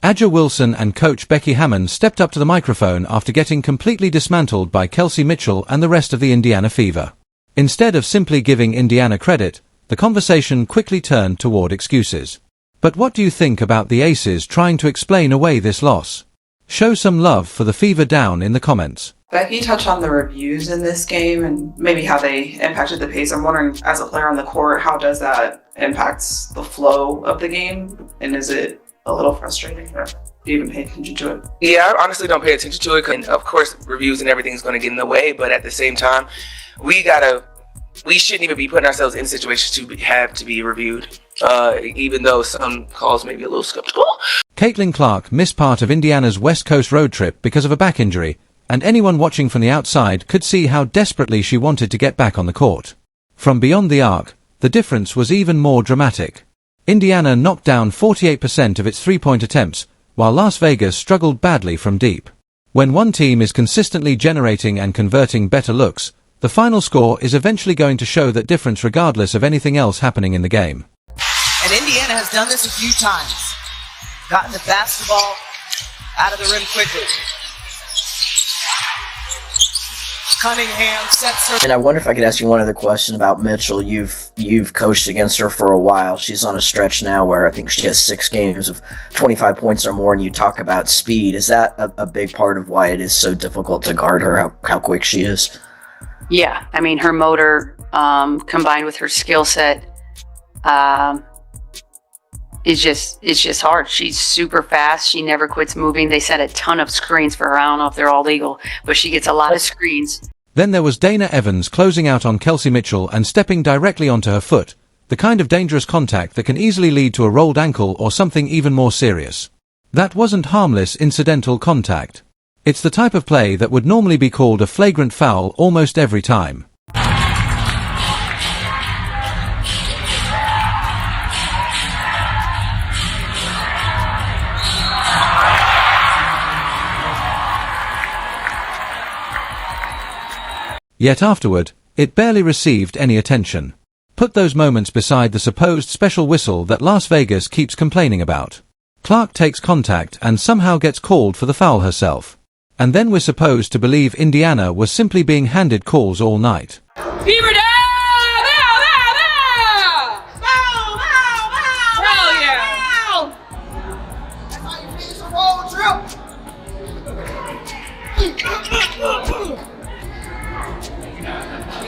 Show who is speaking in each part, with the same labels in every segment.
Speaker 1: A'ja Wilson and coach Becky Hammon stepped up to the microphone after getting completely dismantled by Kelsey Mitchell and the rest of the Indiana Fever. Instead of simply giving Indiana credit, the conversation quickly turned toward excuses. But what do you think about the Aces trying to explain away this loss? Show some love for the Fever down in the comments.
Speaker 2: Becky touched on the reviews in this game and maybe how they impacted the pace. I'm wondering, as a player on the court, how does that impact the flow of the game? And is it a little frustrating, or do you even pay attention to it?
Speaker 3: Yeah, I honestly don't pay attention to it. And of course, reviews and everything is going to get in the way. But at the same time, we shouldn't even be putting ourselves in situations to have to be reviewed, even though some calls may be a little skeptical.
Speaker 1: Caitlin Clark missed part of Indiana's West Coast road trip because of a back injury, and anyone watching from the outside could see how desperately she wanted to get back on the court. From beyond the arc, the difference was even more dramatic. Indiana knocked down 48% of its three-point attempts, while Las Vegas struggled badly from deep. When one team is consistently generating and converting better looks, the final score is eventually going to show that difference regardless of anything else happening in the game.
Speaker 4: And Indiana has done this a few times. Gotten the basketball out of the rim quickly. Cunningham sets her.
Speaker 5: And I wonder if I could ask you one other question about Mitchell. You've coached against her for a while. She's on a stretch now where I think she has 6 games of 25 points or more, and you talk about speed. Is that a big part of why it is so difficult to guard her, how quick she is?
Speaker 6: Yeah, I mean, her motor combined with her skill set it's just hard. She's super fast. She never quits moving. They set a ton of screens for her. I don't know if they're all legal, but she gets a lot of screens.
Speaker 1: Then there was Dana Evans closing out on Kelsey Mitchell and stepping directly onto her foot, the kind of dangerous contact that can easily lead to a rolled ankle or something even more serious. That wasn't harmless incidental contact. It's the type of play that would normally be called a flagrant foul almost every time. Yet afterward, it barely received any attention. Put those moments beside the supposed special whistle that Las Vegas keeps complaining about. Clark takes contact and somehow gets called for the foul herself. And then we're supposed to believe Indiana was simply being handed calls all night.
Speaker 7: Beaver down!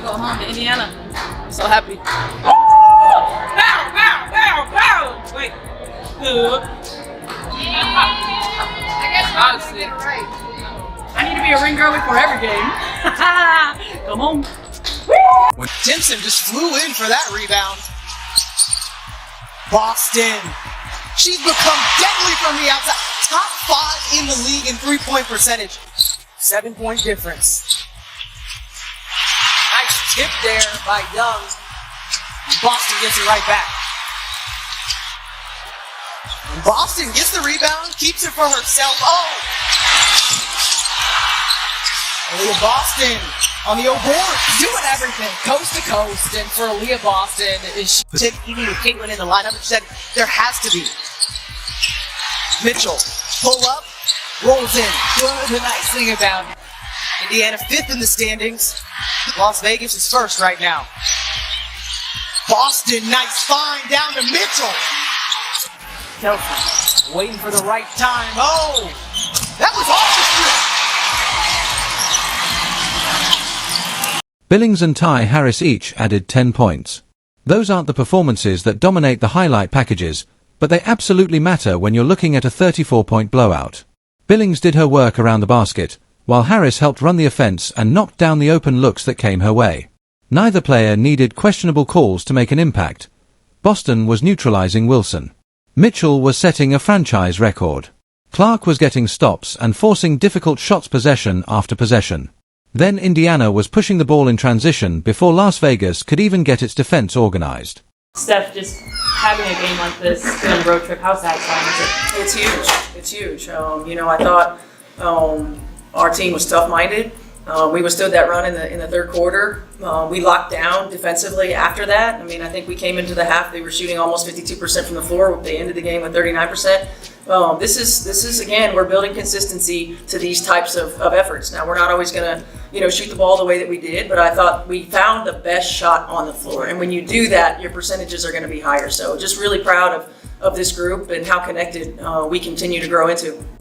Speaker 7: Go home to Indiana. I'm so happy. Bow, bow, bow, bow. Wait. I guess I was it right. I need to be a ring girl before every game. Come on.
Speaker 4: Timpson just flew in for that rebound. Boston. She's become deadly from the outside. Top 5 in the league in 3-point percentage. 7-point difference. Nice tip there by Young. Boston gets it right back. And Boston gets the rebound, keeps it for herself. Oh! Aaliyah Boston on the board, doing everything, coast to coast. And for Aaliyah Boston, even with Caitlin in the lineup, she said there has to be. Mitchell, pull up, rolls in. The nice thing about it. Indiana 5th in the standings. Las Vegas is 1st right now. Boston, nice find down to Mitchell. Kelsey, waiting for the right time. Oh, that was off the strip.
Speaker 1: Billings and Ty Harris each added 10 points. Those aren't the performances that dominate the highlight packages, but they absolutely matter when you're looking at a 34-point blowout. Billings did her work around the basket, while Harris helped run the offense and knocked down the open looks that came her way. Neither player needed questionable calls to make an impact. Boston was neutralizing Wilson. Mitchell was setting a franchise record. Clark was getting stops and forcing difficult shots possession after possession. Then Indiana was pushing the ball in transition before Las Vegas could even get its defense organized.
Speaker 7: Steph, just having a game like this during a road trip, how satisfying is it?
Speaker 2: It's huge. It's huge. I thought our team was tough-minded. We withstood that run in the third quarter. We locked down defensively after that. I mean, I think we came into the half, they were shooting almost 52% from the floor. They ended the game with 39%.
Speaker 8: This is again, we're building consistency to these types of efforts. Now, we're not always going to, shoot the ball the way that we did, but I thought we found the best shot on the floor. And when you do that, your percentages are going to be higher. So just really proud of this group and how connected we continue to grow into.